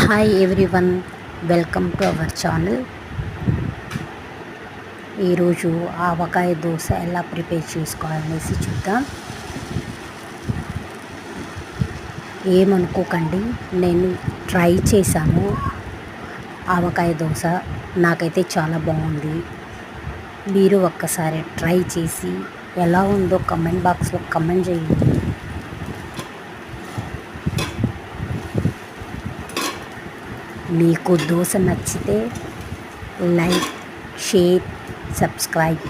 Hi everyone, welcome to our channel. ఈరోజు ఆవకాయ దోశ ఎలా prepare చేసుకోవాలనేసి చూద్దాం. ఏమనుకోకండి, నేను ట్రై చేశాను ఆవకాయ దోశ. నాకైతే చాలా బాగుంది. మీరు ఒక్కసారి ట్రై చేసి ఎలా ఉందో కమెంట్ బాక్స్లో కమెంట్ చేయండి. మీకు దోశ నచ్చితే లైక్, షేర్, సబ్స్క్రైబ్.